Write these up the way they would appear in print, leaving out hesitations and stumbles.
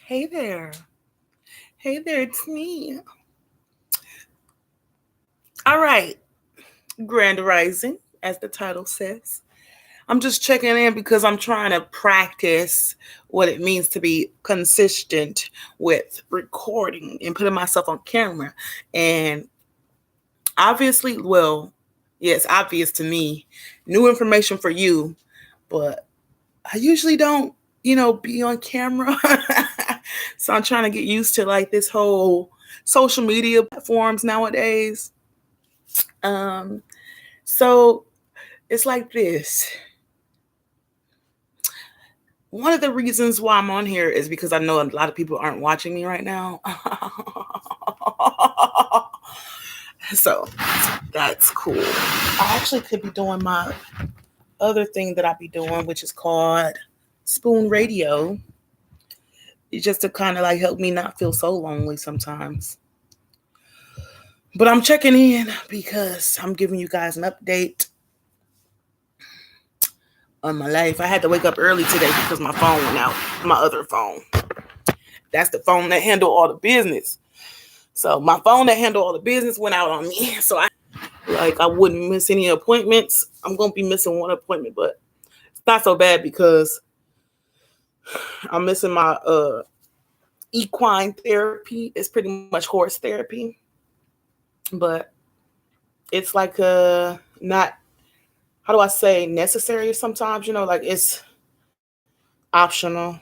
Hey there. Hey there, it's me. All right. Grand Rising, as the title says. I'm just checking in because I'm trying to practice what it means to be consistent with recording and putting myself on camera. And obviously, well, yes, obvious to me, new information for you, but I usually don't, be on camera. So I'm trying to get used to like this whole social media platforms nowadays. Um, so it's like this. One of the reasons why I'm on here is because I know a lot of people aren't watching me right now. So that's cool. I actually could be doing my other thing that I be doing, which is called Spoon Radio. It's just to kind of like help me not feel so lonely sometimes. But I'm checking in because I'm giving you guys an update on my life. I had to wake up early today because my phone went out. My other phone. That's the phone that handle all the business. So my phone that handle all the business went out on me. So I wouldn't miss any appointments. I'm gonna be missing one appointment, but it's not so bad because I'm missing my equine therapy. It's pretty much horse therapy. But it's like not, how do I say, necessary sometimes, like it's optional.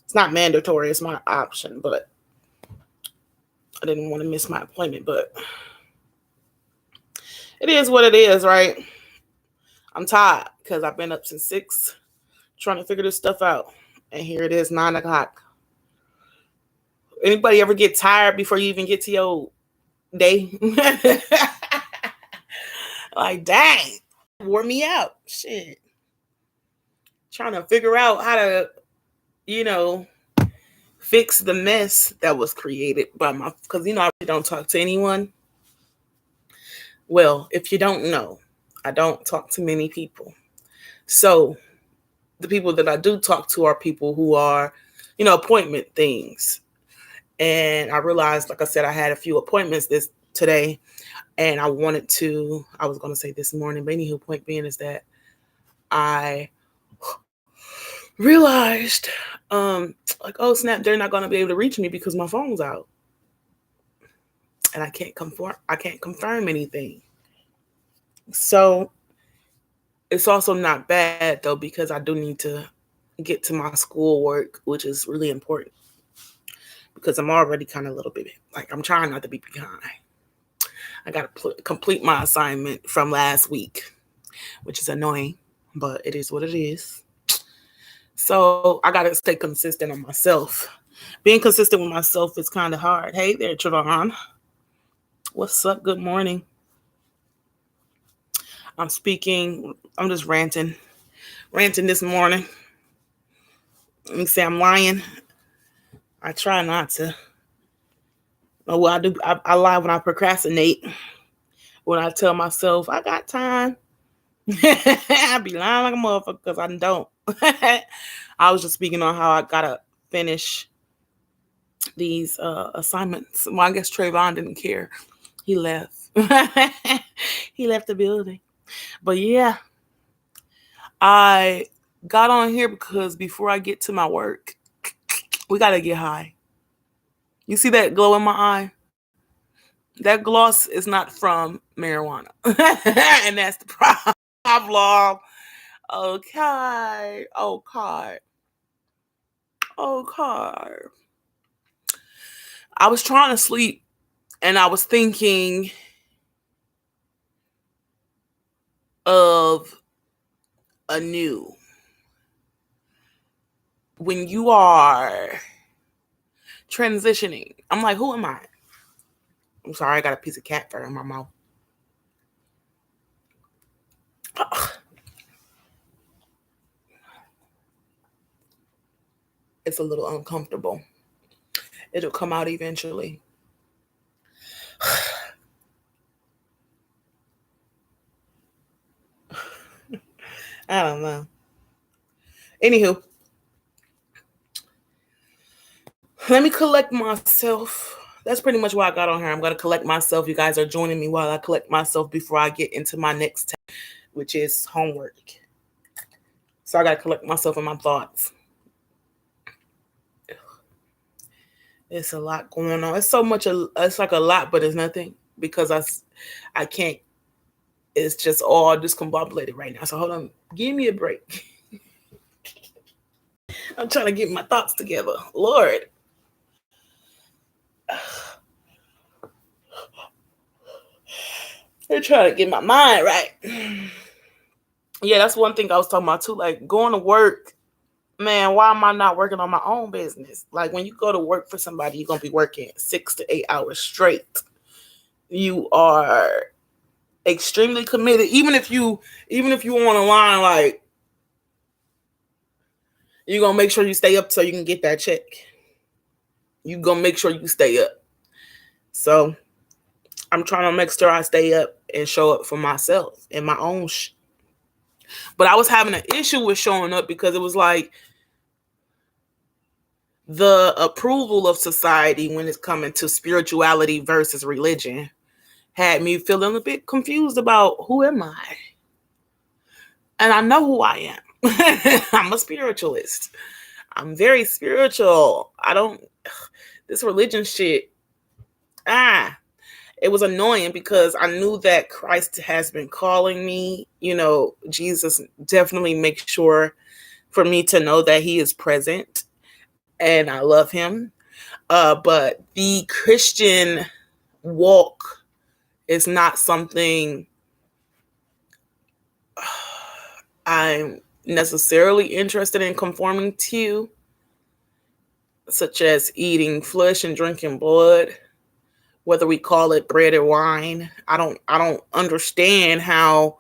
It's not mandatory, it's my option, but I didn't want to miss my appointment, but it is what it is, right? I'm tired because I've been up since 6 trying to figure this stuff out. And here it is, 9 o'clock. Anybody ever get tired before you even get to your day? Like, dang, wore me out. Shit. Trying to figure out how to, you know, fix the mess that was created by because, I really don't talk to anyone. Well, if you don't know, I don't talk to many people. So the people that I do talk to are people who are, appointment things. And I realized, like I said, I had a few appointments today, and I was going to say this morning, but anywho, point being is that I realized, like, oh snap, they're not going to be able to reach me because my phone's out, and I can't confirm anything. So it's also not bad though because I do need to get to my schoolwork, which is really important because I'm already kind of a little bit like I'm trying not to be behind. I got to complete my assignment from last week, which is annoying, but it is what it is. So I got to stay consistent on myself. Being consistent with myself is kind of hard. Hey there, Trevon. What's up? Good morning. I'm just ranting this morning. Let me say I'm lying. I try not to. Oh, well, I do. I lie when I procrastinate. When I tell myself I got time, I be lying like a motherfucker because I don't. I was just speaking on how I gotta finish these assignments. Well, I guess Trayvon didn't care. He left. He left the building. But yeah, I got on here because before I get to my work, we gotta get high. You see that glow in my eye? That gloss is not from marijuana. And that's the problem. Okay. Okay. Okay. I was trying to sleep and I was thinking of a new. When you are transitioning, I'm like, who am I? I'm sorry, I got a piece of cat fur in my mouth. Ugh. It's a little uncomfortable. It'll come out eventually. I don't know. Anywho, Let me collect myself. That's pretty much why I got on here. I'm going to collect myself. You guys are joining me while I collect myself before I get into my next task, which is homework. So I got to collect myself and my thoughts. It's a lot going on. It's so much. It's like a lot, but it's nothing because I can't. It's just all discombobulated right now. So hold on. Give me a break. I'm trying to get my thoughts together. Lord. They're trying to get my mind right. Yeah, that's one thing I was talking about too. Like going to work, man, why am I not working on my own business? Like when you go to work for somebody, you're gonna be working 6 to 8 hours straight. You are extremely committed. Even if you on a line, like you're gonna make sure you stay up so you can get that check. You gonna make sure you stay up. So I'm trying to make sure I stay up and show up for myself and my own But I was having an issue with showing up because it was like the approval of society when it's coming to spirituality versus religion had me feeling a bit confused about who am I? And I know who I am. I'm a spiritualist. I'm very spiritual. This religion shit, it was annoying because I knew that Christ has been calling me. Jesus definitely makes sure for me to know that he is present and I love him. But the Christian walk is not something I'm necessarily interested in conforming to, such as eating flesh and drinking blood, whether we call it bread or wine. I don't understand how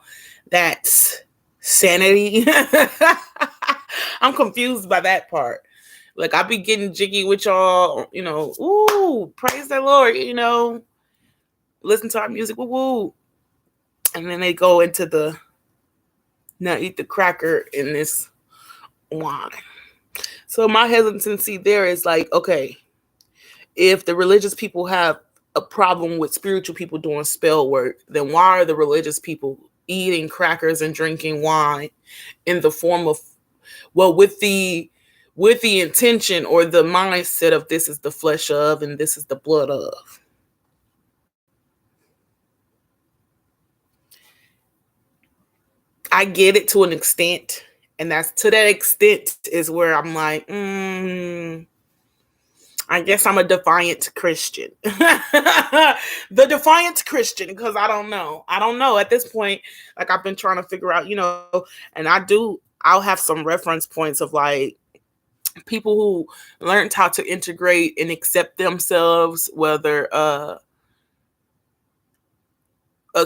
that's sanity. I'm confused by that part. Like I be getting jiggy with y'all, ooh, praise the Lord, listen to our music, woo woo. And then they go into now eat the cracker in this wine. So my hesitancy there is like, okay, if the religious people have a problem with spiritual people doing spell work, then why are the religious people eating crackers and drinking wine in the form of, well, with the intention or the mindset of this is the flesh of and this is the blood of? I get it to an extent, and that's to that extent is where I'm like, I guess I'm a defiant Christian. The defiant Christian, because I don't know. At this point, like I've been trying to figure out, and I'll have some reference points of like people who learned how to integrate and accept themselves, whether a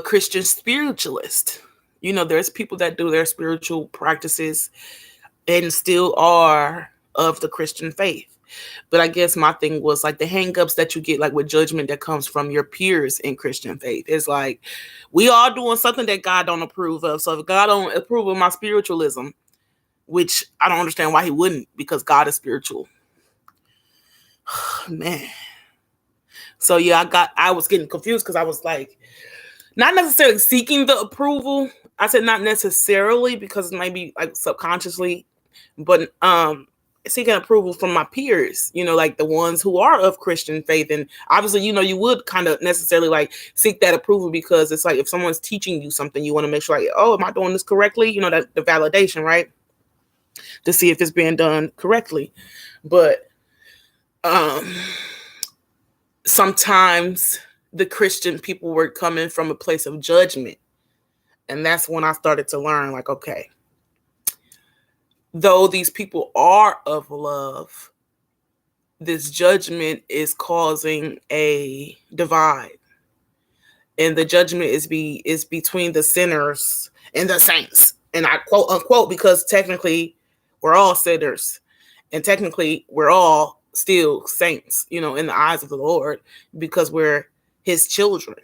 Christian spiritualist. There's people that do their spiritual practices and still are of the Christian faith. But I guess my thing was like the hangups that you get, like with judgment that comes from your peers in Christian faith. It's like we all doing something that God don't approve of. So if God don't approve of my spiritualism, which I don't understand why he wouldn't, because God is spiritual. Man. So yeah, I was getting confused because I was like, not necessarily seeking the approval. I said not necessarily because maybe like subconsciously, but seeking approval from my peers, like the ones who are of Christian faith. And obviously, you would kind of necessarily like seek that approval because it's like if someone's teaching you something, you want to make sure like, oh, am I doing this correctly? That the validation, right? To see if it's being done correctly. But sometimes the Christian people were coming from a place of judgment. And that's when I started to learn like, okay, though these people are of love, this judgment is causing a divide. And the judgment is between the sinners and the saints. And I quote unquote, because technically we're all sinners. And technically we're all still saints, in the eyes of the Lord, because we're his children.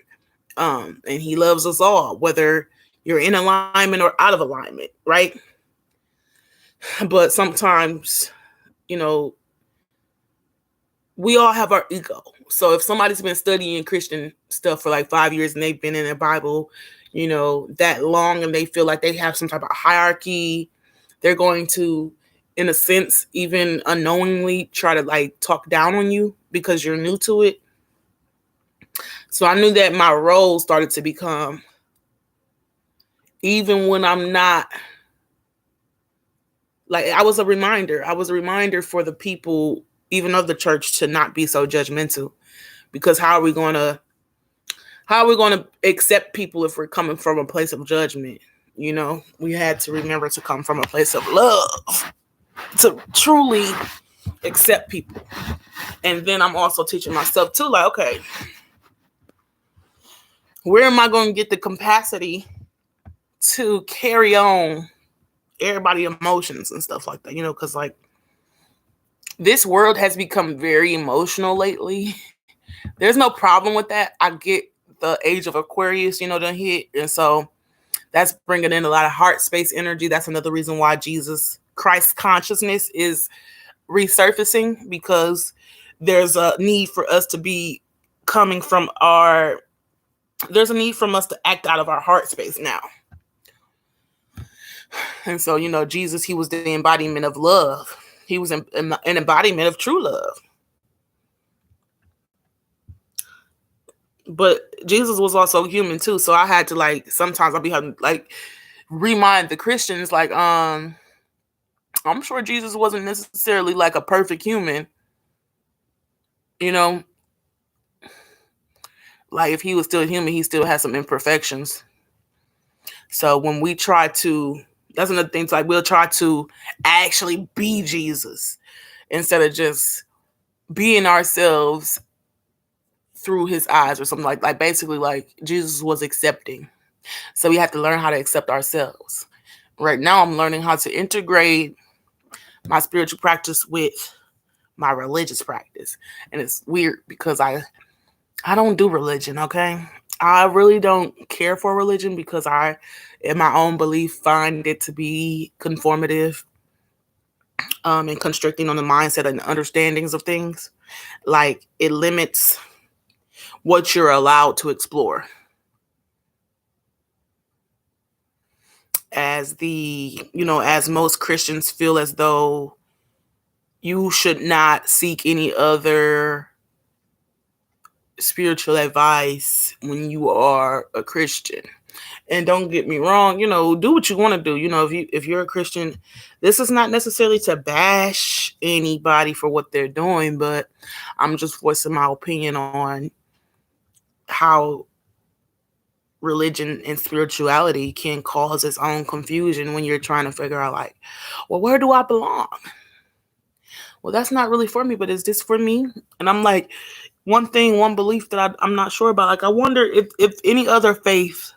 And he loves us all, whether you're in alignment or out of alignment, right? But sometimes, we all have our ego. So if somebody's been studying Christian stuff for like 5 years and they've been in the Bible, that long, and they feel like they have some type of hierarchy, they're going to, in a sense, even unknowingly try to like talk down on you because you're new to it. So I knew that my role started to become, even when I'm not, like, I was a reminder for the people, even of the church, to not be so judgmental. Because how are we going to accept people if we're coming from a place of judgment? We had to remember to come from a place of love to truly accept people. And then I'm also teaching myself too, like, okay, where am I going to get the capacity to carry on everybody's emotions and stuff like that? Because like, this world has become very emotional lately. There's no problem with that. I get the age of Aquarius, done hit. And so that's bringing in a lot of heart space energy. That's another reason why Jesus Christ consciousness is resurfacing, because there's a need for us to be coming from there's a need from us to act out of our heart space now. And so, Jesus, he was the embodiment of love. He was an embodiment of true love. But Jesus was also human too. So I had to, like, sometimes I'll be having, like, remind the Christians, like, I'm sure Jesus wasn't necessarily like a perfect human. Like, if he was still human, he still has some imperfections. So when we try to, that's another thing, like, we'll try to actually be Jesus instead of just being ourselves through his eyes or something, like basically, like, Jesus was accepting. So we have to learn how to accept ourselves. Right now, I'm learning how to integrate my spiritual practice with my religious practice. And it's weird because I don't do religion, okay? I really don't care for religion because I, in my own belief, find it to be conformative and constricting on the mindset and understandings of things. Like, it limits what you're allowed to explore. As as most Christians feel as though you should not seek any other spiritual advice when you are a Christian. And don't get me wrong, do what you want to do. If you're a Christian, this is not necessarily to bash anybody for what they're doing, but I'm just voicing my opinion on how religion and spirituality can cause its own confusion when you're trying to figure out, like, well, where do I belong? Well, that's not really for me, but is this for me? And I'm like, one belief that I'm not sure about. Like, I wonder if any other faith,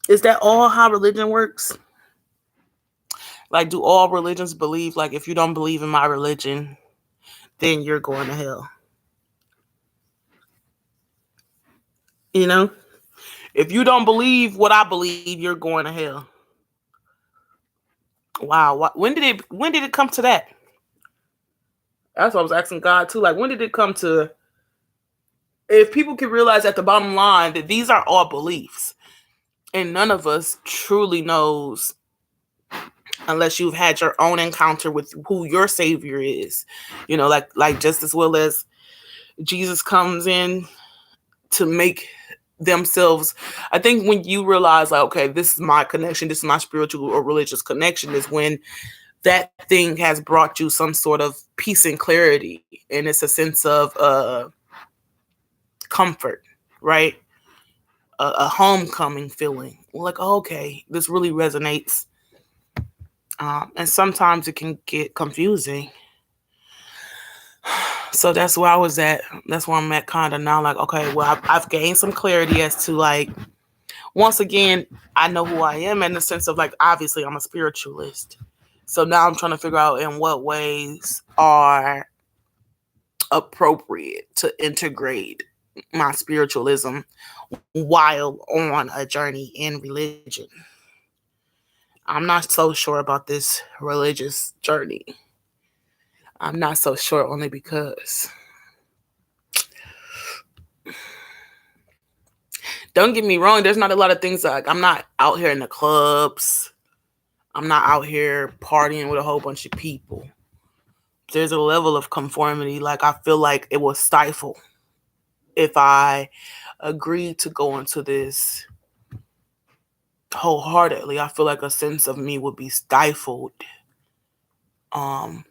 is that all how religion works? Like, do all religions believe, like, if you don't believe in my religion, then you're going to hell? If you don't believe what I believe, you're going to hell. Wow. When did it come to that? That's what I was asking God too. Like, when did it come to, if people can realize at the bottom line that these are all beliefs and none of us truly knows unless you've had your own encounter with who your savior is, like just as well as Jesus comes in to make themselves. I think when you realize, like, okay, this is my connection, this is my spiritual or religious connection, is when that thing has brought you some sort of peace and clarity. And it's a sense of comfort, right? A homecoming feeling. Like, oh, okay, this really resonates. And sometimes it can get confusing. So that's where I was at. That's where I'm at kind of now. Like, okay, well, I've gained some clarity as to, like, once again, I know who I am in the sense of, like, obviously I'm a spiritualist. So now I'm trying to figure out in what ways are appropriate to integrate my spiritualism while on a journey in religion. I'm not so sure about this religious journey. I'm not so sure, only because don't get me wrong, there's not a lot of things like I'm not out here in the clubs. I'm not out here partying with a whole bunch of people. There's a level of conformity. Like I feel like it will stifle if I agreed to go into this wholeheartedly. I feel like a sense of me would be stifled. Um,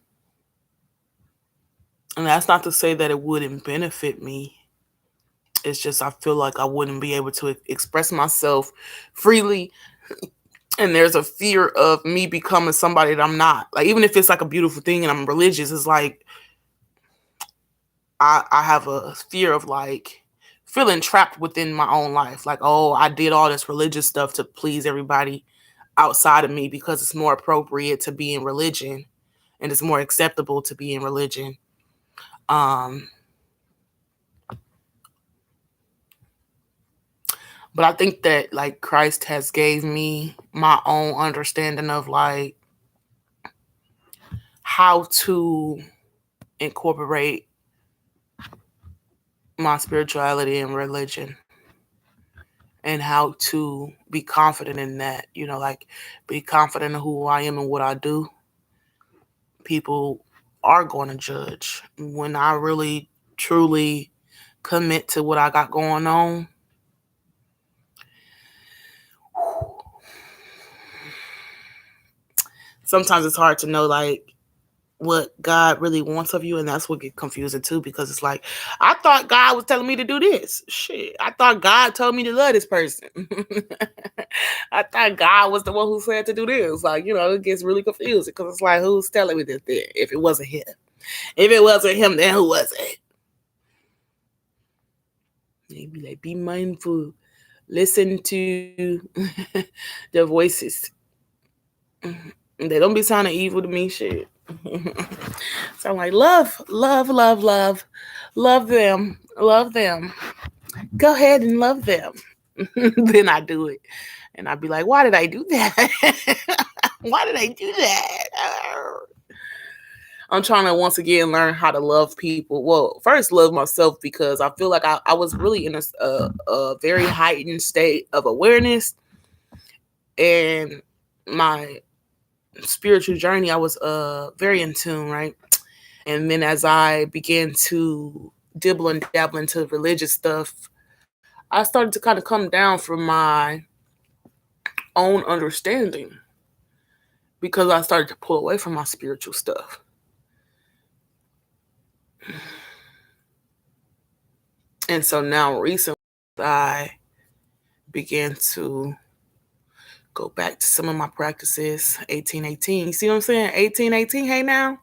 and that's not to say that it wouldn't benefit me. It's just I feel like I wouldn't be able to express myself freely, and there's a fear of me becoming somebody that I'm not. Like even if it's like a beautiful thing and I'm religious, it's like I have a fear of like feeling trapped within my own life. Like, oh, I did all this religious stuff to please everybody outside of me because it's more appropriate to be in religion and it's more acceptable to be in religion. Um, but I think that like Christ has gave me my own understanding of like how to incorporate my spirituality and religion and how to be confident in that, like be confident in who I am and what I do. People are going to judge. When I really truly commit to what I got going on, sometimes it's hard to know like what God really wants of you, and that's what gets confusing too, because it's like I thought God was telling me to do this. Shit, I thought God told me to love this person. I thought God was the one who said to do this. Like, it gets really confusing because it's like, who's telling me this then? If it wasn't him, then who was it? Maybe like be mindful, listen to the voices. They don't be sounding evil to me. Shit. So I'm like, love, love, love, love, love them, love them. Go ahead and love them. Then I do it. And I'd be like, why did I do that? Why did I do that? I'm trying to once again learn how to love people. Well, first love myself, because I feel like I was really in a very heightened state of awareness, and my spiritual journey, I was very in tune, right? And then as I began to dibble and dabble into religious stuff, I started to kind of come down from my own understanding because I started to pull away from my spiritual stuff. And so now recently I began to go back to some of my practices. 1818. You see what I'm saying? 1818. Hey now.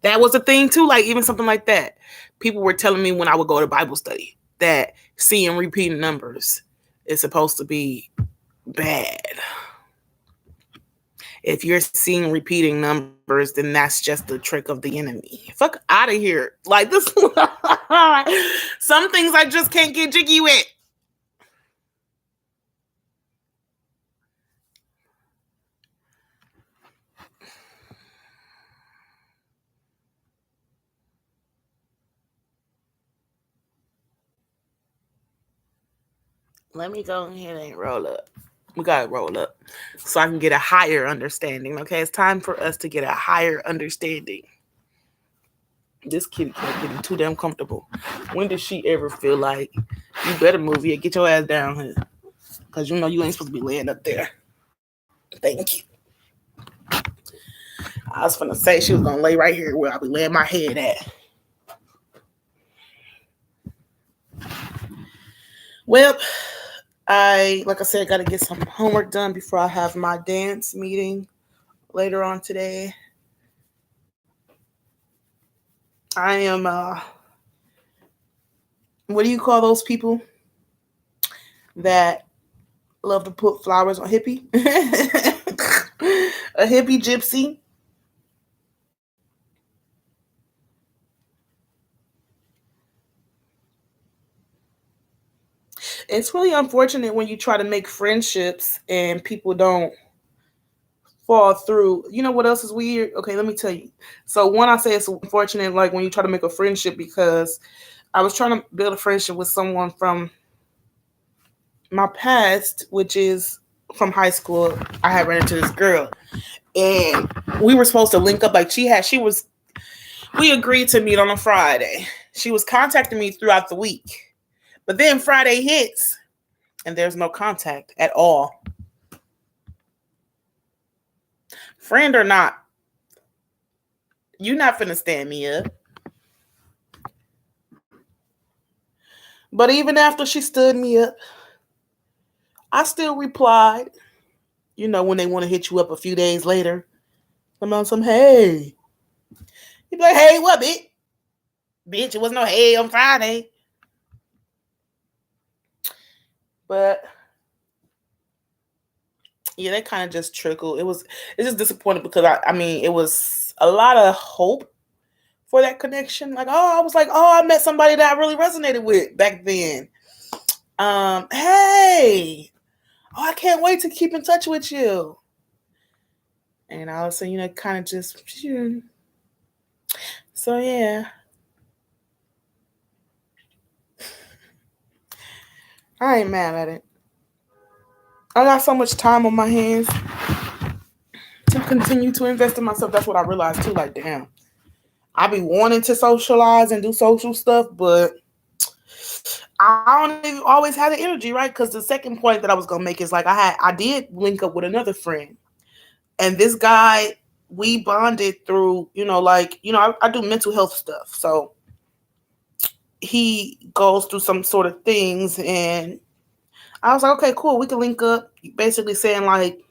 That was a thing too. Like even something like that. People were telling me when I would go to Bible study that seeing repeating numbers is supposed to be bad. If you're seeing repeating numbers, then that's just the trick of the enemy. Fuck out of here. Like this. Some things I just can't get jiggy with. Let me go ahead and roll up. We gotta roll up so I can get a higher understanding. Okay, it's time for us to get a higher understanding. This kitty cat getting too damn comfortable. When did she ever feel like you better move here? Get your ass down here, cause you know you ain't supposed to be laying up there. Thank you. I was gonna say she was gonna lay right here where I be laying my head at. Well, like I said, got to get some homework done before I have my dance meeting later on today. I am, what do you call those people that love to put flowers on hippie? A hippie gypsy. It's really unfortunate when you try to make friendships and people don't fall through. You know what else is weird? Okay, let me tell you. So one, I say it's unfortunate, like when you try to make a friendship, because I was trying to build a friendship with someone from my past, which is from high school. I had ran into this girl, and we were supposed to link up. Like we agreed to meet on a Friday. She was contacting me throughout the week, but then Friday hits, and there's no contact at all. Friend or not, you not finna stand me up. But even after she stood me up, I still replied. You know, when they want to hit you up a few days later, I'm on some, hey. You be like, hey, what, bitch? Bitch, it wasn't no hey on Friday. But yeah, that kind of just trickled. It's just disappointing because I mean, it was a lot of hope for that connection. Like, I was like, I met somebody that I really resonated with back then. Hey, I can't wait to keep in touch with you. And all of a sudden, kind of just, so yeah. I ain't mad at it. I got so much time on my hands to continue to invest in myself. That's what I realized too. Like, damn, I be wanting to socialize and do social stuff, but I don't even always have the energy, right? Because the second point that I was gonna make is like I did link up with another friend, and this guy, we bonded through, I do mental health stuff, so he goes through some sort of things, and I was like, okay, cool, we can link up. Basically saying like,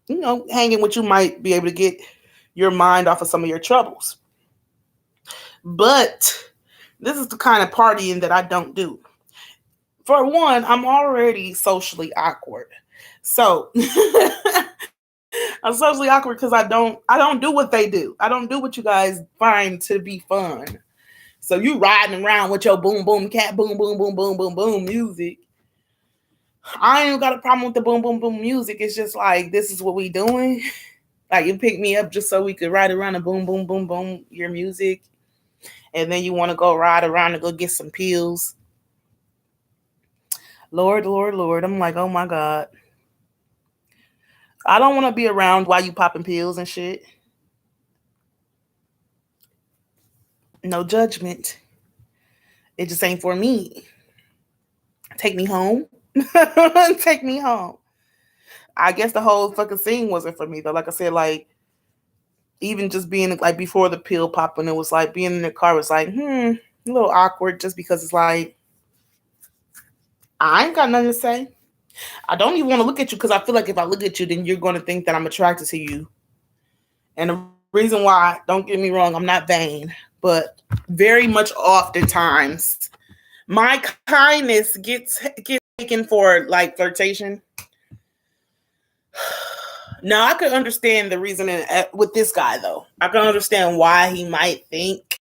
hanging with you might be able to get your mind off of some of your troubles. But this is the kind of partying that I don't do. For one, I'm already socially awkward. So I'm socially awkward because I don't do what they do. I don't do what you guys find to be fun. So you riding around with your boom boom cat boom boom boom boom boom boom music. I ain't got a problem with the boom boom boom music. It's just like, this is what we doing. Like, you pick me up just so we could ride around and boom boom boom boom your music, and then you want to go ride around and go get some pills. Lord, Lord, Lord. I'm like, oh my God. I don't want to be around while you popping pills and shit. No judgment. It just ain't for me. Take me home. Take me home. I guess the whole fucking scene wasn't for me though. Like I said, like, even just being like before the pill popping, it was like being in the car was like, a little awkward, just because it's like, I ain't got nothing to say. I don't even want to look at you because I feel like if I look at you, then you're going to think that I'm attracted to you. And the reason why, don't get me wrong, I'm not vain, but very much oftentimes my kindness gets taken for like flirtation. Now I could understand the reasoning with this guy though. I can understand why he might think,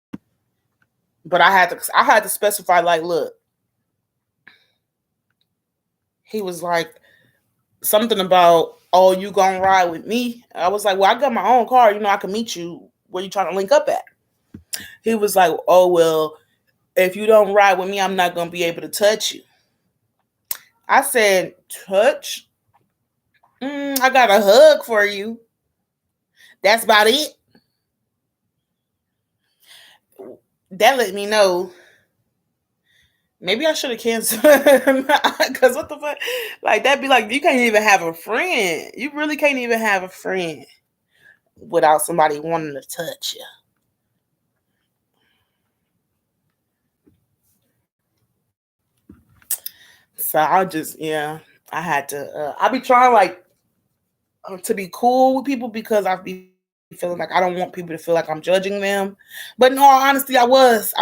but I had to specify, like, look. He was like something about, oh, you gonna ride with me? I was like, well, I got my own car. I can meet you where you trying to link up at. He was like, oh, well, if you don't ride with me, I'm not gonna be able to touch you. I said, touch? I got a hug for you. That's about it. That let me know. Maybe I should have canceled. Because what the fuck? Like, that'd be like, you can't even have a friend. You really can't even have a friend without somebody wanting to touch you. So I had to, I be trying like to be cool with people because I be feeling like I don't want people to feel like I'm judging them. But in all honesty, I was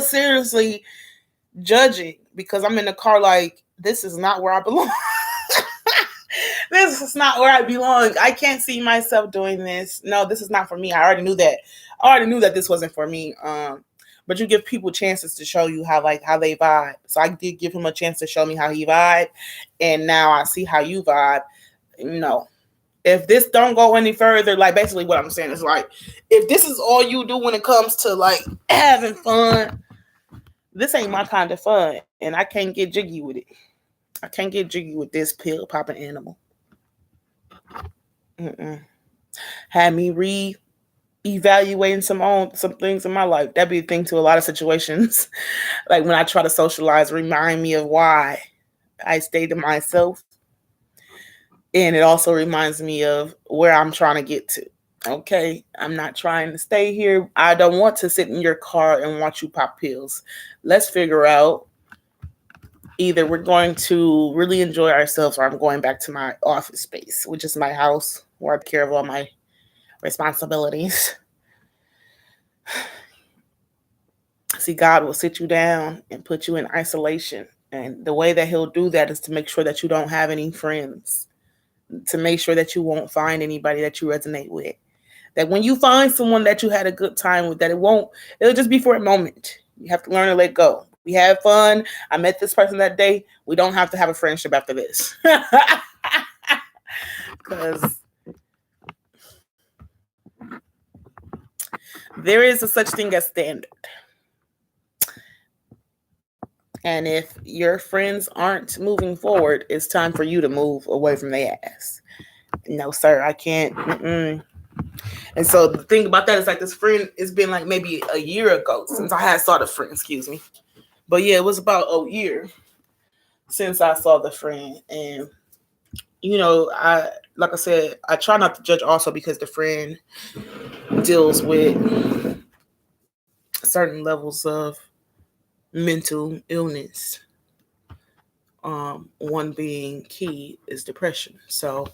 seriously judging because I'm in the car like, this is not where I belong. This is not where I belong. I can't see myself doing this. No, this is not for me. I already knew that. I already knew that this wasn't for me. But you give people chances to show you how they vibe. So I did give him a chance to show me how he vibe, and now I see how you vibe. If this don't go any further, like basically what I'm saying is like, if this is all you do when it comes to like having fun, this ain't my kind of fun, and I can't get jiggy with it. I can't get jiggy with this pill popping animal. Mm-mm. Had me evaluating some things in my life. That'd be a thing to a lot of situations. Like when I try to socialize, remind me of why I stay to myself. And it also reminds me of where I'm trying to get to. Okay, I'm not trying to stay here. I don't want to sit in your car and watch you pop pills. Let's figure out either we're going to really enjoy ourselves or I'm going back to my office space, which is my house where I take care of all my responsibilities. See, God will sit you down and put you in isolation. And the way that He'll do that is to make sure that you don't have any friends, to make sure that you won't find anybody that you resonate with. That when you find someone that you had a good time with, that it'll just be for a moment. You have to learn to let go. We had fun. I met this person that day. We don't have to have a friendship after this. Because there is a such thing as standard. And if your friends aren't moving forward, it's time for you to move away from their ass. No, sir, I can't. And so the thing about that is like this friend, it's been like maybe a year ago since I had saw the friend, excuse me. But yeah, it was about a year since I saw the friend. And, like I said, I try not to judge also because the friend deals with certain levels of mental illness. One being key is depression. So,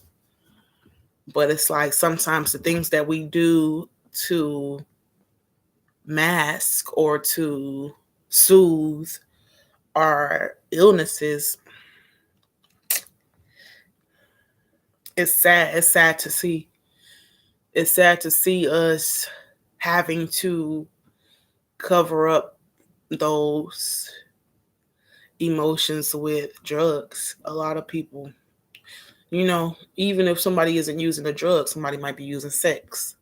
but it's like sometimes the things that we do to mask or to soothe our illnesses, it's sad. It's sad to see. It's sad to see us having to cover up those emotions with drugs. A lot of people, even if somebody isn't using a drug, somebody might be using sex.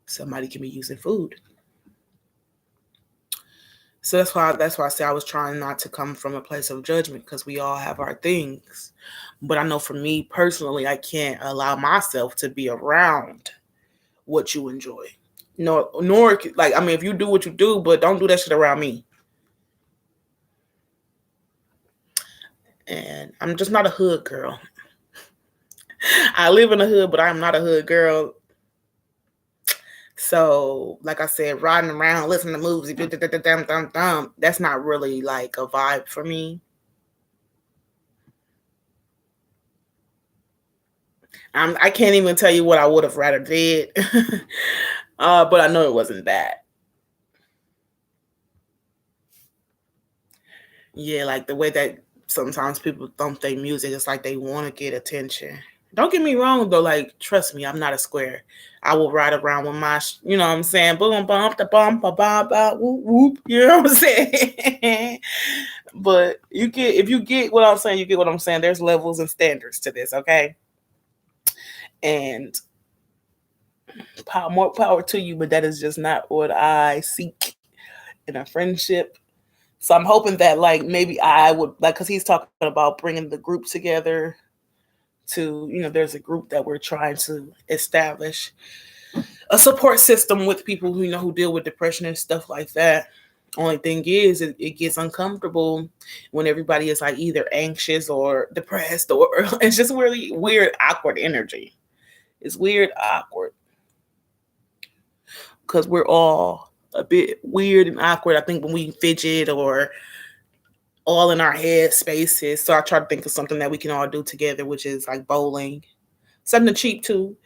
Somebody can be using food. So that's why I say I was trying not to come from a place of judgment, because we all have our things. But I know for me personally, I can't allow myself to be around what you enjoy. Nor like, I mean, if you do what you do, but don't do that shit around me. And I'm just not a hood girl. I live in the hood, but I'm not a hood girl. So, like I said, riding around, listening to movies, that's not really like a vibe for me. I can't even tell you what I would have rather did, but I know it wasn't that. Yeah, like the way that sometimes people thump their music, it's like they want to get attention. Don't get me wrong though, like trust me, I'm not a square. I will ride around with my, you know what I'm saying, boom, bump, the bump, ba ba ba, whoop whoop. You know what I'm saying? But if you get what I'm saying, you get what I'm saying. There's levels and standards to this, okay? And more power to you, but that is just not what I seek in a friendship. So I'm hoping that like maybe I would like, because he's talking about bringing the group together to, there's a group that we're trying to establish a support system with people who deal with depression and stuff like that. Only thing is, it gets uncomfortable when everybody is like either anxious or depressed, or it's just really weird, awkward energy. It's weird, awkward, because we're all a bit weird and awkward, I think, when we fidget or all in our head spaces. So I try to think of something that we can all do together, which is like bowling, something cheap too.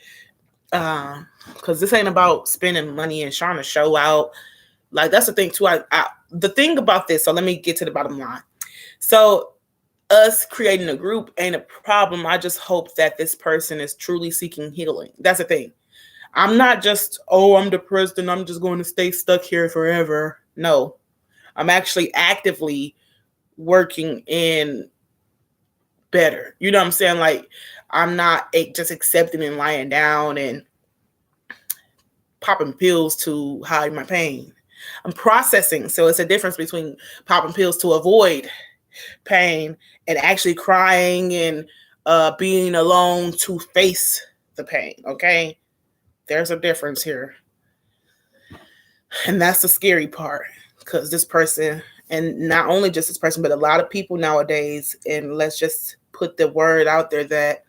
Because this ain't about spending money and trying to show out. Like that's the thing too. The thing about this. So let me get to the bottom line. So us creating a group ain't a problem. I just hope that this person is truly seeking healing. That's the thing. I'm not just, I'm depressed and I'm just going to stay stuck here forever. No, I'm actually actively working in better. You know what I'm saying? Like, I'm not just accepting and lying down and popping pills to hide my pain. I'm processing. So it's a difference between popping pills to avoid pain and actually crying and being alone to face the pain. Okay. There's a difference here. And that's the scary part, because this person, and not only just this person, but a lot of people nowadays, and let's just put the word out there that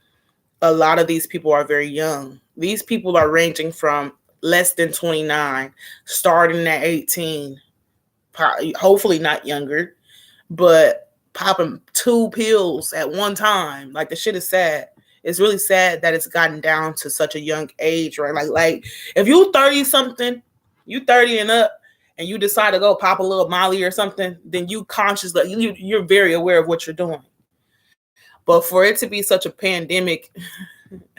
a lot of these people are very young. These people are ranging from less than 29, starting at 18, hopefully not younger, but popping 2 pills at one time. Like, the shit is sad. It's really sad that it's gotten down to such a young age, right? Like if you 30 something, you 30 and up, and you decide to go pop a little Molly or something, then you conscious, like you're very aware of what you're doing. But for it to be such a pandemic,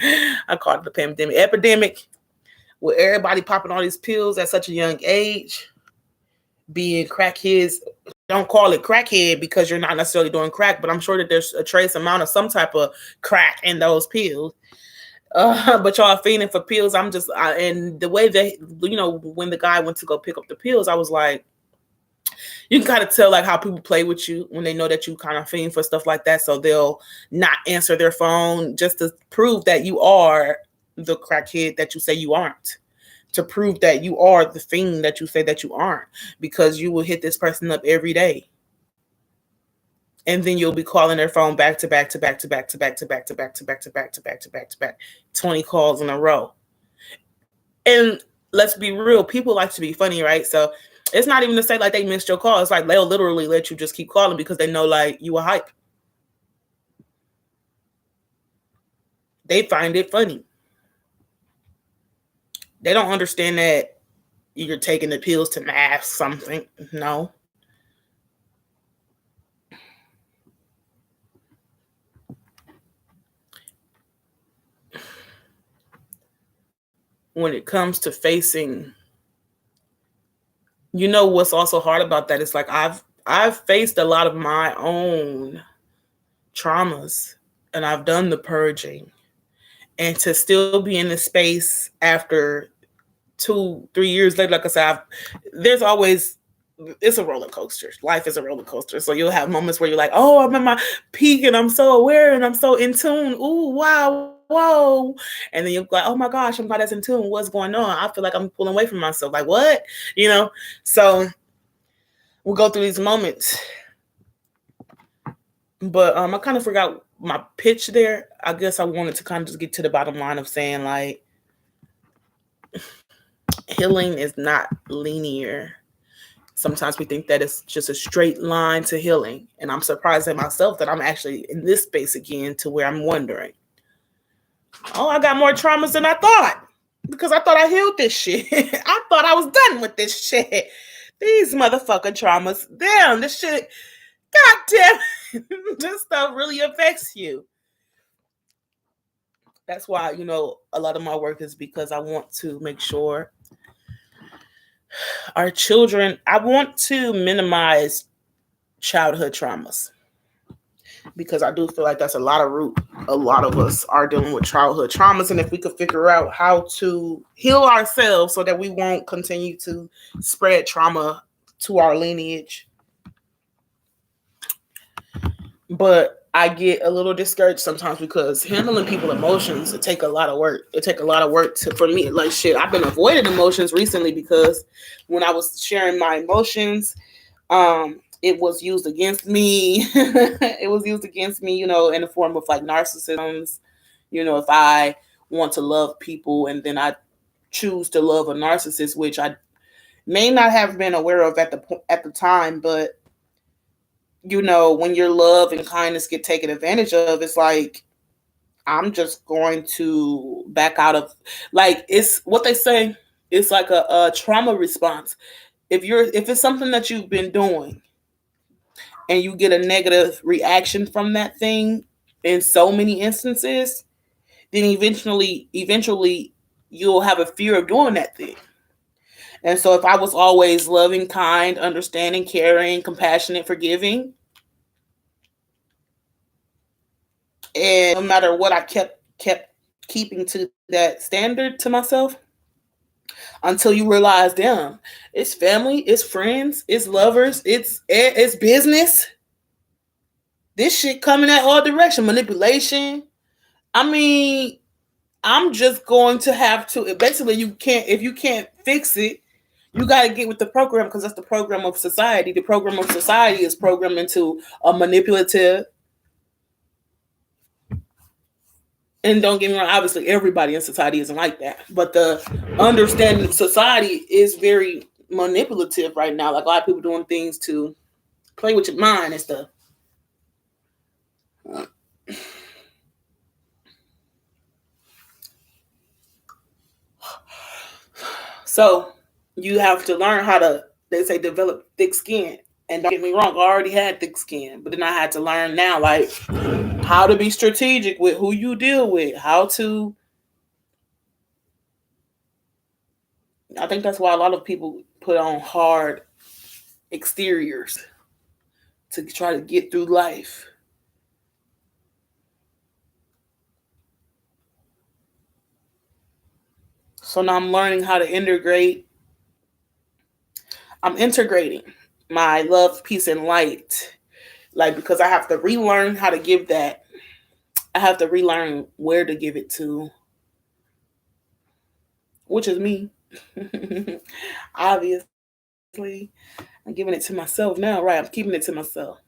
I call it a pandemic, epidemic, with everybody popping all these pills at such a young age, being crackheads. Don't call it crackhead because you're not necessarily doing crack, but I'm sure that there's a trace amount of some type of crack in those pills. But y'all feeding for pills. And the way that, when the guy went to go pick up the pills, I was like, you can kind of tell like how people play with you when they know that you kind of fiend for stuff like that. So they'll not answer their phone just to prove that you are the crackhead that you say you aren't, to prove that you are the fiend that you say that you aren't, because you will hit this person up every day. And then you'll be calling their phone back to back to back to back to back to back to back to back to back to back to back to back, 20 calls in a row. And let's be real, people like to be funny, right? So it's not even to say like they missed your call. It's like they'll literally let you just keep calling because they know like you a hype. They find it funny. They don't understand that you're taking the pills to mask something. No. When it comes to facing, what's also hard about that is like I've faced a lot of my own traumas, and I've done the purging, and to still be in the space after 2-3 years later, like I said, there's always, it's a roller coaster. Life is a roller coaster. So you'll have moments where you're like, oh, I'm at my peak and I'm so aware and I'm so in tune. Ooh, wow, whoa. And then you're like, oh my gosh, I'm not as in tune. What's going on? I feel like I'm pulling away from myself. Like, what? So we'll go through these moments. But I kind of forgot my pitch there. I guess I wanted to kind of just get to the bottom line of saying like, healing is not linear. Sometimes we think that it's just a straight line to healing. And I'm surprised at myself that I'm actually in this space again, to where I'm wondering, oh, I got more traumas than I thought, because I thought I healed this shit. I thought I was done with this shit. These motherfucking traumas. Damn, this shit. God damn it. This stuff really affects you. That's why, a lot of my work is because I want to make sure our children, I want to minimize childhood traumas, because I do feel like that's a lot of us are dealing with childhood traumas. And if we could figure out how to heal ourselves so that we won't continue to spread trauma to our lineage. But I get a little discouraged sometimes because handling people's emotions, it take a lot of work. It take a lot of work for me. Like shit, I've been avoiding emotions recently because when I was sharing my emotions, it was used against me. It was used against me, in the form of like narcissism. If I want to love people and then I choose to love a narcissist, which I may not have been aware of at the time, but when your love and kindness get taken advantage of, it's like, I'm just going to back out of, like, it's what they say. It's like a trauma response. If it's something that you've been doing and you get a negative reaction from that thing in so many instances, then eventually you'll have a fear of doing that thing. And so if I was always loving, kind, understanding, caring, compassionate, forgiving, And no matter what, I kept keeping to that standard to myself until you realize, damn, it's family, it's friends, it's lovers, it's business. This shit coming at all direction, manipulation. I mean, I'm just going to have to. Basically, you can't if you can't fix it. You got to get with the program because that's the program of society. The program of society is programmed into a manipulative. And don't get me wrong, obviously everybody in society isn't like that. But the understanding of society is very manipulative right now. Like a lot of people doing things to play with your mind and stuff. So you have to learn how to, they say, develop thick skin. And don't get me wrong, I already had thick skin, but then I had to learn now, like, how to be strategic with who you deal with, how to. I think that's why a lot of people put on hard exteriors to try to get through life. So now I'm learning how to integrate. I'm integrating my love, peace, and light. Like, because I have to relearn how to give that. I have to relearn where to give it to, which is me. Obviously, I'm giving it to myself now, right? I'm keeping it to myself.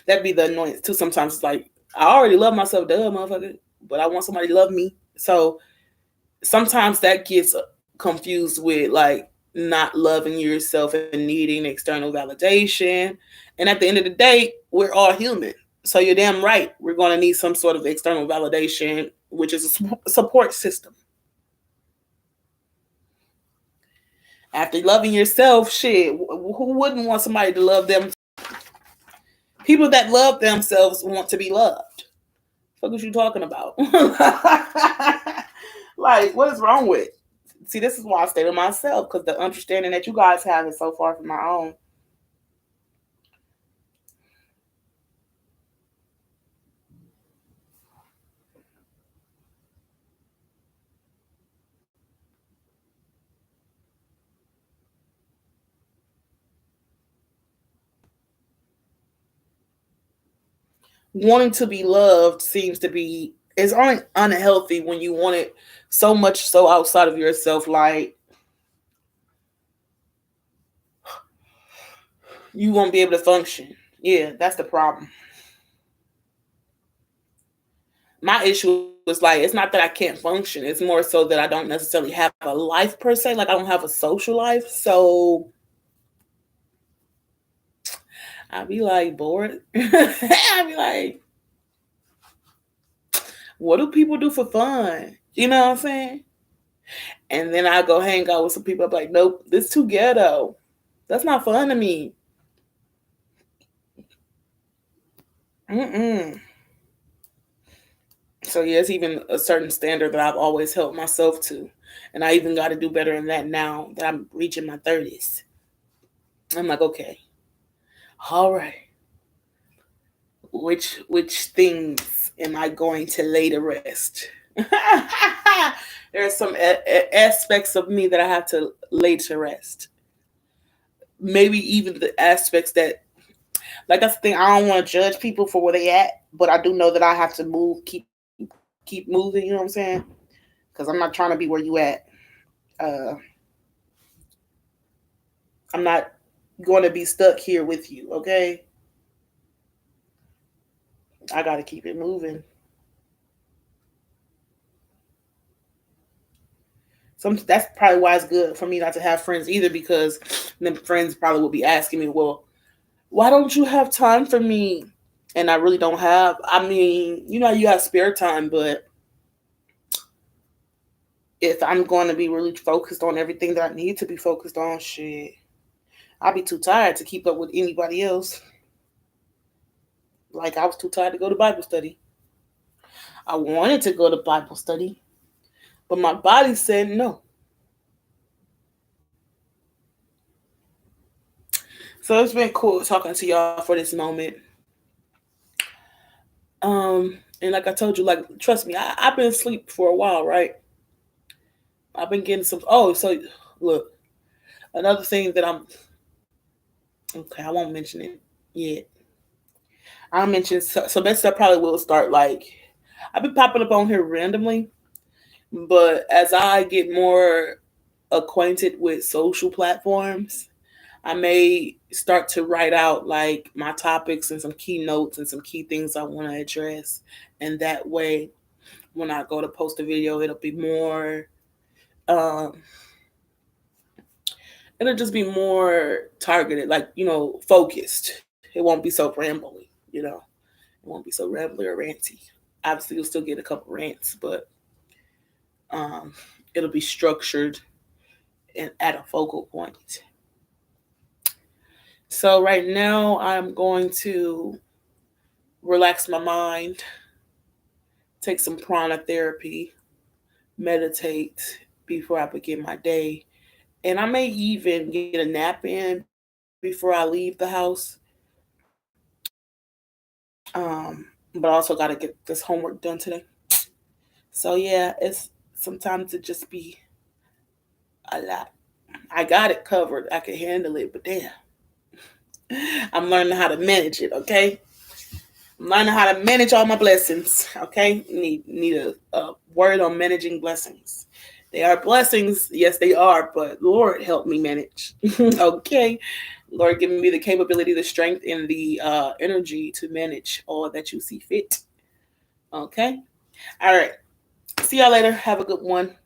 That'd be the annoyance too. Sometimes it's like, I already love myself, duh, motherfucker, but I want somebody to love me. So sometimes that gets confused with like not loving yourself and needing external validation. And at the end of the day, we're all human. So you're damn right. We're going to need some sort of external validation, which is a support system. After loving yourself, shit, who wouldn't want somebody to love them? People that love themselves want to be loved. What was you talking about? Like, what is wrong with? See, this is why I stay to myself because the understanding that you guys have is so far from my own. Wanting to be loved seems to be is unhealthy when you want it so much so outside of yourself. Like you won't be able to function. Yeah, that's the problem. My issue is like it's not that I can't function. It's more so that I don't necessarily have a life per se. Like I don't have a social life. So I'd be like bored. I'd be like, what do people do for fun? You know what I'm saying? And then I go hang out with some people. I'm like, nope, this too ghetto. That's not fun to me. Mm-mm. So yeah, it's even a certain standard that I've always held myself to, and I even got to do better in that now that I'm reaching my 30s. I'm like, okay, all right, which things am I going to lay to rest? There are some aspects of me that I have to lay to rest. Maybe even the aspects that, like that's the thing. I don't want to judge people for where they at, but I do know that I have to move, keep moving. You know what I'm saying? Because I'm not trying to be where you at. Uh, I'm not going to be stuck here with you. Okay, I got to keep it moving. That's probably why it's good for me not to have friends either, because then friends probably will be asking me, well, why don't you have time for me? And I really don't have. I mean, you have spare time, but if I'm going to be really focused on everything that I need to be focused on, shit, I'll be too tired to keep up with anybody else. Like I was too tired to go to Bible study. I wanted to go to Bible study, but my body said no. So it's been cool talking to y'all for this moment. And like I told you, like trust me, I've been asleep for a while, right? I've been getting some. Oh, so look, another thing that I'm okay. I won't mention it yet. I'll mention so basically I probably will start like I've been popping up on here randomly, but as I get more acquainted with social platforms, I may start to write out like my topics and some key notes and some key things I want to address. And that way, when I go to post a video, um, it'll just be more targeted, like, focused. It won't be so rambly, it won't be so rambly or ranty. Obviously, you'll still get a couple rants, but um, it'll be structured and at a focal point. So right now, I'm going to relax my mind, take some prana therapy, meditate before I begin my day. And I may even get a nap in before I leave the house. But I also got to get this homework done today. So yeah, it's sometimes it just be a lot. I got it covered. I can handle it, but damn, I'm learning how to manage it. Okay, I'm learning how to manage all my blessings. Okay, need a word on managing blessings. They are blessings, yes, they are. But Lord, help me manage. Okay, Lord, give me the capability, the strength, and the energy to manage all that you see fit. Okay, all right. See y'all later. Have a good one.